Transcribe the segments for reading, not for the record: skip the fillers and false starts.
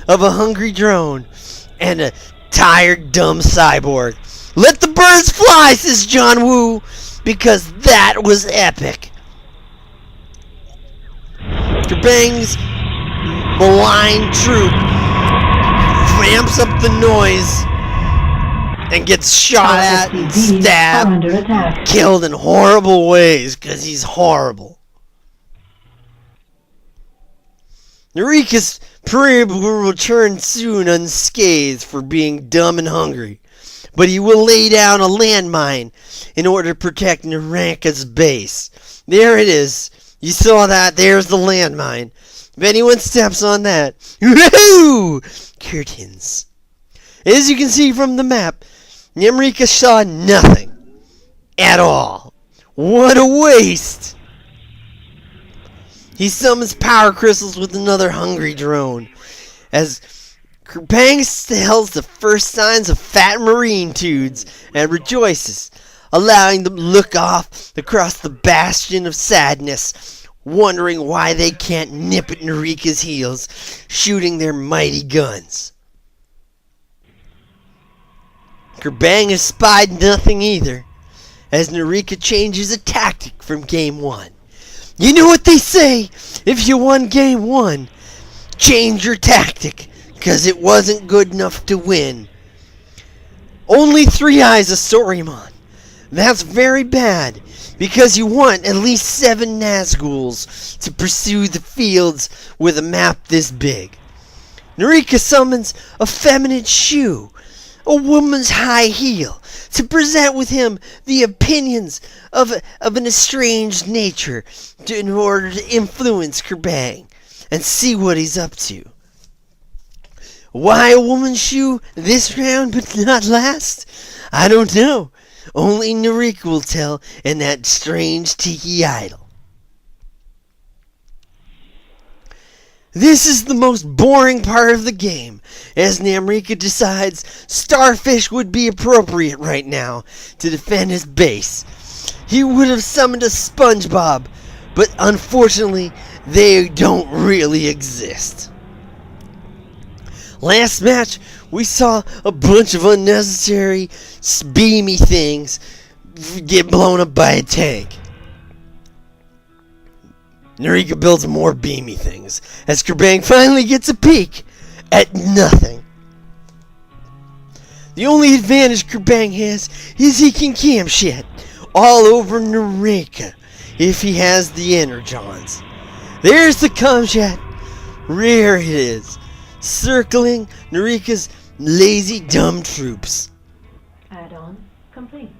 of a hungry drone and a tired, dumb cyborg. Let the birds fly, says John Woo, because that was epic. Kerbang's malign troop ramps up the noise and gets shot at and stabbed, killed in horrible ways because he's horrible. Nearika's parade will return soon unscathed for being dumb and hungry, but he will lay down a landmine in order to protect Nearika's base. There it is. You saw that. There's the landmine. If anyone steps on that, woohoo! Curtains. As you can see from the map, Nearika saw nothing at all. What a waste! He summons power crystals with another hungry drone, as Kerbang tells the first signs of fat marine dudes and rejoices, allowing them to look off across the bastion of sadness, wondering why they can't nip at Nearika's heels, shooting their mighty guns. Kerbang has spied nothing either, as Nearika changes a tactic from Game 1. You know what they say, if you won Game 1, change your tactic, because it wasn't good enough to win. Only 3 eyes of Sorimon. That's very bad, because you want at least 7 Nazguls to pursue the fields with a map this big. Nearika summons a feminine shoe, a woman's high heel, to present with him the opinions of an estranged nature in order to influence Kerbang and see what he's up to. Why a woman's shoe this round but not last? I don't know. Only Nearika will tell in that strange tiki idol. This is the most boring part of the game, as Nearika decides Starfish would be appropriate right now to defend his base. He would have summoned a SpongeBob, but unfortunately they don't really exist. Last match, we saw a bunch of unnecessary beamy things get blown up by a tank. Nearika builds more beamy things, as Kerbang finally gets a peek at nothing. The only advantage Kerbang has is he can camp shit all over Nearika if he has the energons. There's the comshat. Rare it is, circling Nearika's lazy dumb troops. Add-on complete.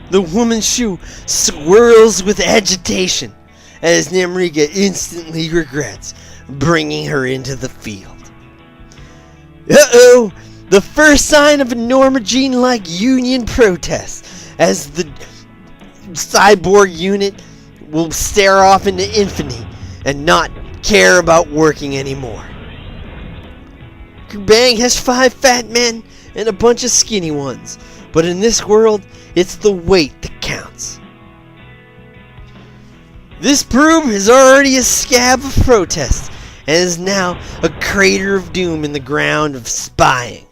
The woman's shoe swirls with agitation as Nearika instantly regrets bringing her into the field. Uh-oh! The first sign of a Norma Jean-like union protest, as the cyborg unit will stare off into infinity and not care about working anymore. Kerbang has 5 fat men and a bunch of skinny ones, but in this world, it's the weight that counts. This probe is already a scab of protest and is now a crater of doom in the ground of spying.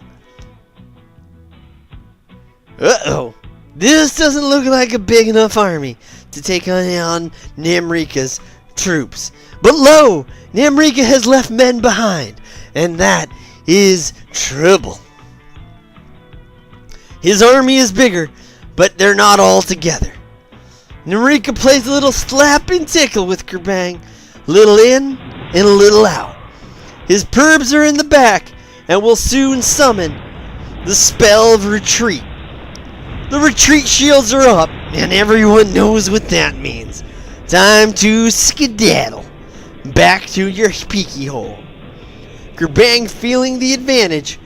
Uh-oh. This doesn't look like a big enough army to take on Nearika's troops. But lo! Nearika has left men behind, and that is trouble. His army is bigger, but they're not all together. Nearika plays a little slap and tickle with Kerbang, little in and a little out. His perbs are in the back and will soon summon the spell of retreat. The retreat shields are up, and everyone knows what that means. Time to skedaddle back to your peeky hole. Kerbang, feeling the advantage,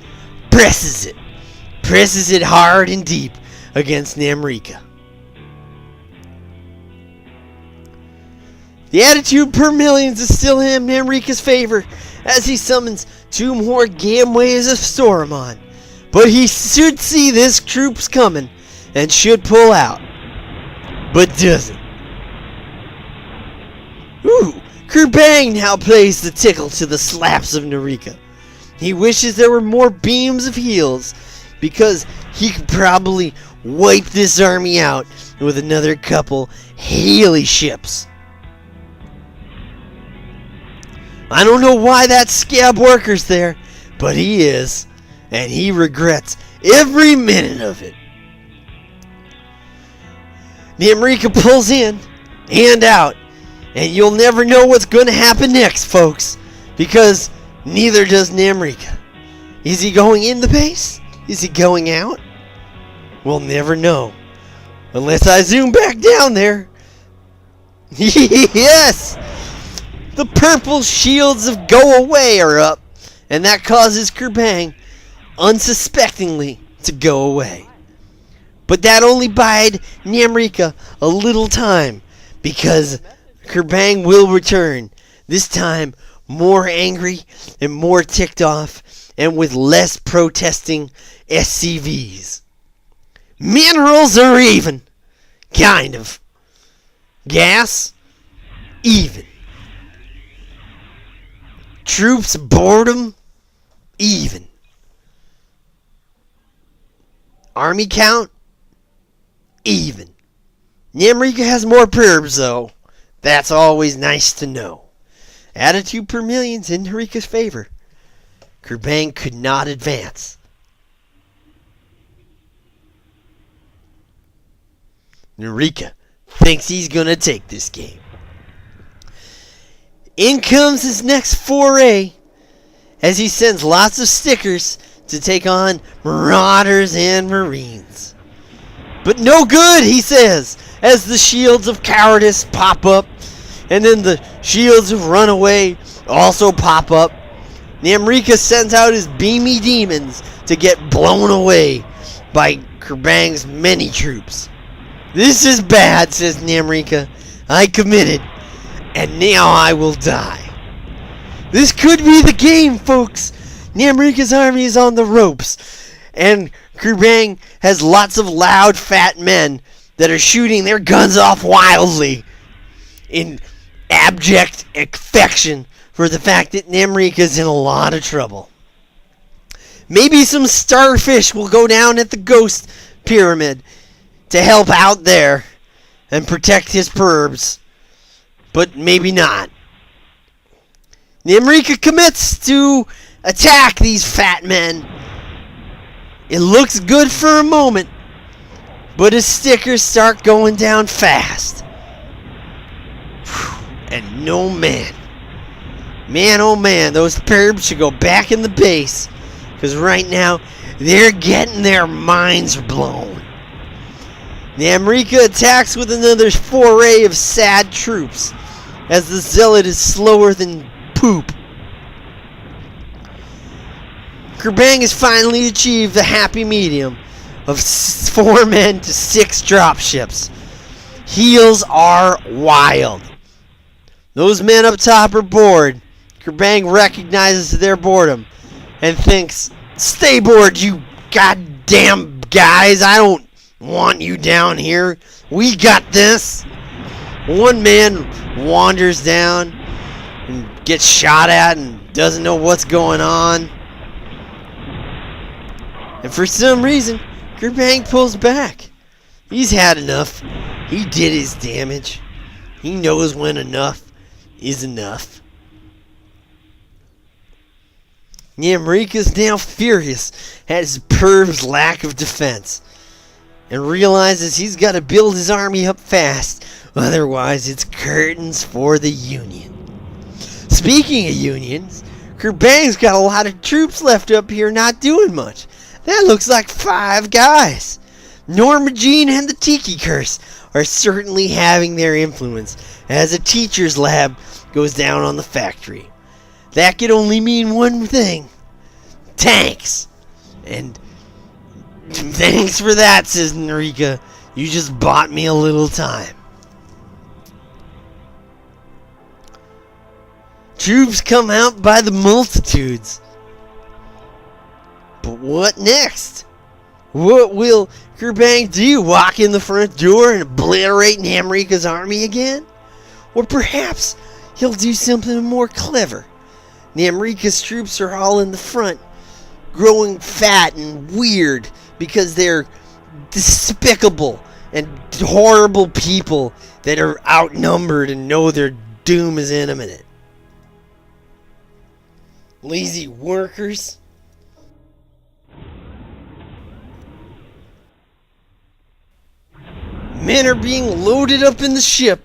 presses it hard and deep against Nearika. The attitude per millions is still in Nearika's favor as he summons 2 more Gamways of Sorimon, but he should see this troops coming and should pull out, but doesn't. Ooh, Kerbang now plays the tickle to the slaps of Nearika. He wishes there were more beams of heals, because he could probably wipe this army out with another couple Healy ships. I don't know why that scab worker's there, but he is, and he regrets every minute of it. Nearika pulls in and out, and you'll never know what's going to happen next, folks, because neither does Nearika. Is he going in the base? Is he going out? We'll never know, unless I zoom back down there. Yes! The purple shields of go away are up, and that causes Kerbang unsuspectingly to go away. But that only bide Nearika a little time, because Kerbang will return, this time more angry and more ticked off, and with less protesting SCVs. Minerals are even. Kind of. Gas? Even. Troops boredom? Even. Army count? Even. Nearika has more perbs, though. That's always nice to know. Attitude per million's in Nearika's favor. Kerbang could not advance. Nearika thinks he's gonna take this game. In comes his next foray, as he sends lots of stickers to take on Marauders and Marines. But no good, he says, as the shields of cowardice pop up, and then the shields of runaway also pop up. Nearika sends out his beamy demons to get blown away by Kerbang's many troops. This is bad, says Nearika. I committed, and now I will die. This could be the game, folks. Nearika's army is on the ropes, and Kerbang has lots of loud, fat men that are shooting their guns off wildly in abject affection for the fact that Nearika's in a lot of trouble. Maybe some starfish will go down at the ghost pyramid to help out there and protect his perbs, but maybe not. Nearika commits to attack these fat men. It looks good for a moment, but his stickers start going down fast. And no man, oh man, those perbs should go back in the base, because right now they're getting their minds blown. Nearika attacks with another foray of sad troops, as the zealot is slower than poop. Kerbang has finally achieved the happy medium of 4 men to 6 dropships. Heals are wild. Those men up top are bored. Kerbang recognizes their boredom and thinks, "Stay bored, you goddamn guys. I don't want you down here. We got this." One man wanders down and gets shot at and doesn't know what's going on. And for some reason, Kerbang pulls back. He's had enough. He did his damage. He knows when enough is enough. Nearika's now furious at his perb's lack of defense, and realizes he's got to build his army up fast, otherwise it's curtains for the Union. Speaking of unions, Kerbang's got a lot of troops left up here not doing much. That looks like 5 guys. Norma Jean and the Tiki Curse are certainly having their influence as a teacher's lab goes down on the factory. That could only mean one thing. Tanks. And thanks for that, says Nearika. You just bought me a little time. Troops come out by the multitudes. But what next? What will Kerbang do? Walk in the front door and obliterate Nearika's army again? Or perhaps he'll do something more clever. Nearika's troops are all in the front, growing fat and weird because they're despicable and horrible people that are outnumbered and know their doom is imminent. Lazy workers. Men are being loaded up in the ship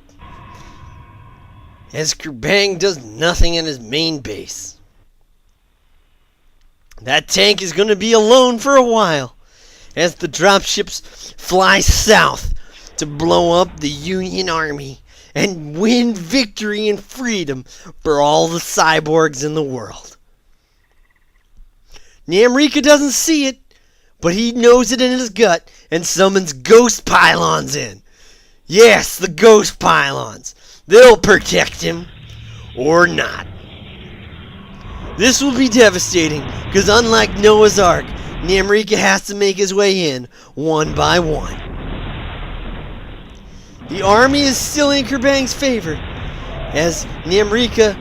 as Kerbang does nothing in his main base. That tank is going to be alone for a while as the dropships fly south to blow up the Union Army and win victory and freedom for all the cyborgs in the world. Nearika doesn't see it, but he knows it in his gut and summons ghost pylons in. Yes, the ghost pylons. They'll protect him. Or not. This will be devastating, because unlike Noah's Ark, Nearika has to make his way in, one by one. The army is still in Kerbang's favor, as Nearika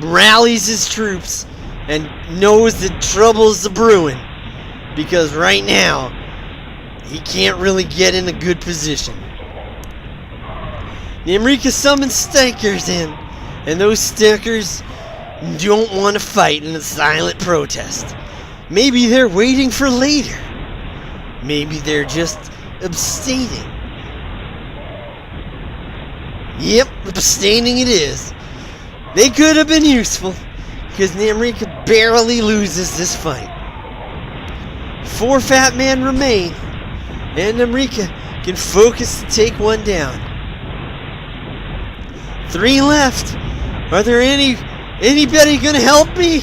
rallies his troops and knows that trouble's brewing, because right now, he can't really get in a good position. Nearika summons stickers in, and those stickers don't want to fight in a silent protest. Maybe they're waiting for later. Maybe they're just abstaining. Yep, abstaining it is. They could have been useful, because Nearika barely loses this fight. 4 fat men remain, and Nearika can focus to take one down. 3 left. Are there anybody gonna help me?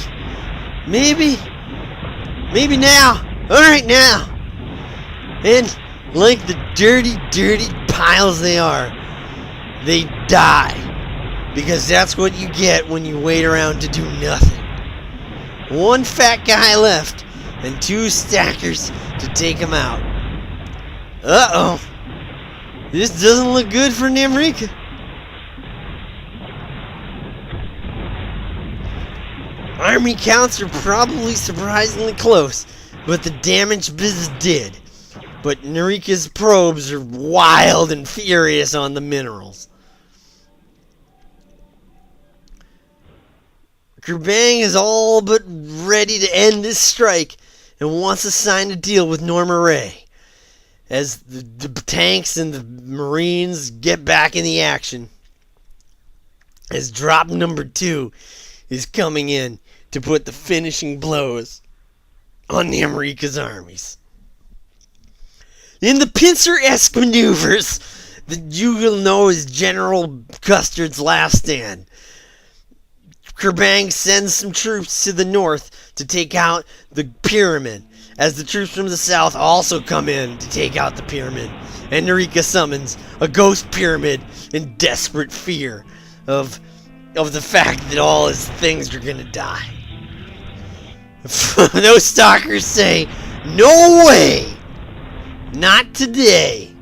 Maybe now. Alright, now. And like the dirty piles they are, they die. Because that's what you get when you wait around to do nothing. 1 fat guy left, and 2 stackers to take him out. Uh-oh. This doesn't look good for Nearika. Army counts are probably surprisingly close, but the damage biz did. But Nearika's probes are wild and furious on the minerals. Kerbang is all but ready to end this strike and wants to sign a deal with Norma Ray. As the tanks and the Marines get back in the action, as drop number 2 is coming in to put the finishing blows on Nearika's armies. In the pincer-esque maneuvers that you will know as General Custard's last stand, Kerbang sends some troops to the north to take out the pyramid, as the troops from the south also come in to take out the pyramid, and Nearika summons a ghost pyramid in desperate fear of the fact that all his things are gonna die. Those stalkers say, "No way! Not today!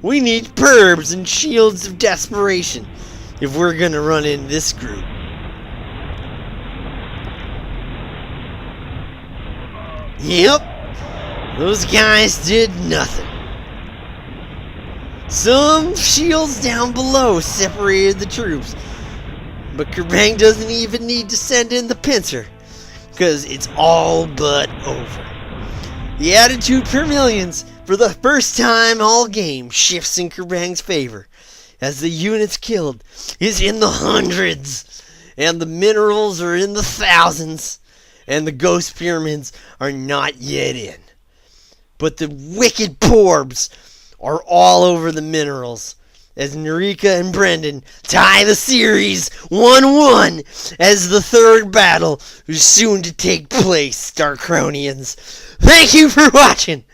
We need perbs and shields of desperation if we're gonna run in this group." Yep, those guys did nothing. Some shields down below separated the troops, but Kerbang doesn't even need to send in the pincer, because it's all but over. The attitude per millions, for the first time all game, shifts in Kerbang's favor, as the units killed is in the hundreds, and the minerals are in the thousands, and the ghost pyramids are not yet in. But the wicked porbs are all over the minerals, as Nearika and Brendan tie the series 1-1 as the third battle is soon to take place, Starcronians. Thank you for watching.